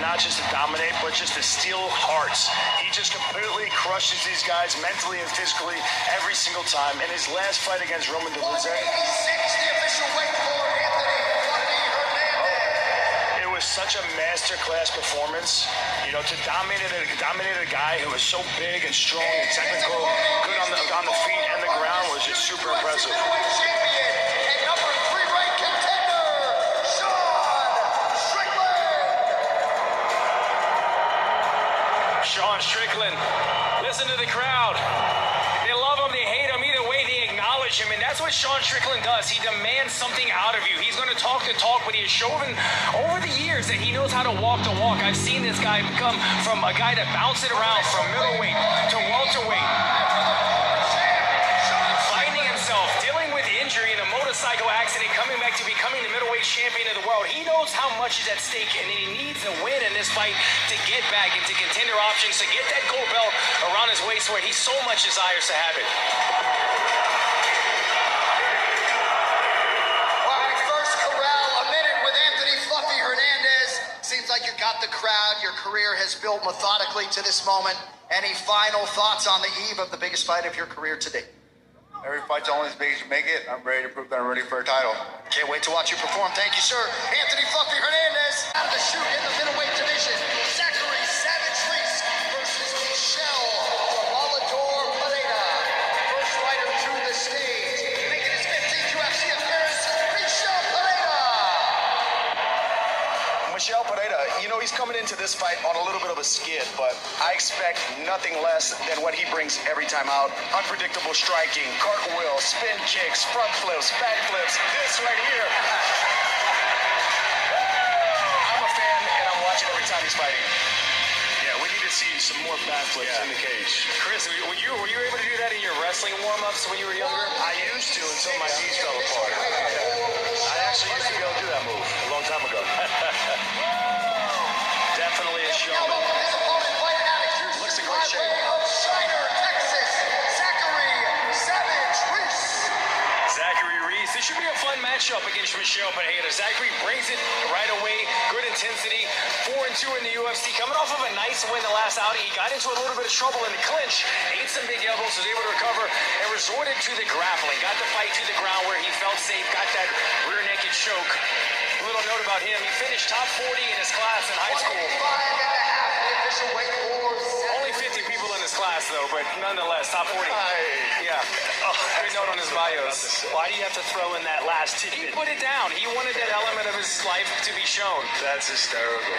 not just to dominate, but just to steal hearts. He just completely crushes these guys mentally and physically every single time. In his last fight against Roman Dolidze, the official weight for Anthony Fluffy Hernandez. It was such a masterclass performance. You know, to dominate a guy who was so big and strong and technical, good on the feet and the ground was just super impressive. Sean Strickland, listen to the crowd. They love him, they hate him, either way they acknowledge him, and that's what Sean Strickland does. He demands something out of you. He's going to talk the talk, but he has shown over the years that he knows how to walk the walk. I've seen this guy become from a guy that bounced it around from middleweight to welterweight, finding himself, dealing with injury in a motorcycle accident, coming back to becoming the middleweight champion of the world. He knows how much is at stake, and he needs a win in this fight to get back into contender options, to get that gold belt around his waist where he so much desires to have it. All right, first corral, a minute with Anthony Fluffy Hernandez. Seems like you got the crowd. Your career has built methodically to this moment. Any final thoughts on the eve of the biggest fight of your career to date? Every fight's only as big as you make it. I'm ready to prove that I'm ready for a title. Can't wait to watch you perform. Thank you, sir. Anthony Fluffy Hernandez out of the chute in the middleweight division. Zachary Savage Reese versus Michel Volador Pereira. First fighter to the stage, making his 15th UFC appearance, Michel Pereira. Michel Pereira, you know, he's coming into this fight on a little bit of a skid, but I expect nothing less than what he brings every time out. Unpredictable striking, cartwheels, spin kicks, front flips, back flips, this right here. I'm a fan, and I'm watching every time he's fighting. Yeah, we need to see some more backflips in the cage. Chris, were you able to do that in your wrestling warm-ups when you were younger? I used to until my knees fell apart. I actually used to be able to do that move a long time ago. Definitely a showman. Looks in great shape. Of Shiner, Texas, Zachary Savage Reese. Zachary Reese. This should be a fun matchup against Michel Pereira. Zachary brings it right away. Good intensity. 4-2 in the UFC. Coming off of a nice win the last outing. He got into a little bit of trouble in the clinch. Ate some big elbows, was able to recover, and resorted to the grappling. Got the fight to the ground where he felt safe. Got that rear naked choke. A little note about him. He finished top 40 in his class in high school. 45 and a half, the official weight for Only 50 people in his class, though, but nonetheless, top 40. Yeah. Good note on his bios. Why do you have to throw in that last He tidbit? put it down. He wanted that element of his life to be shown. That's hysterical.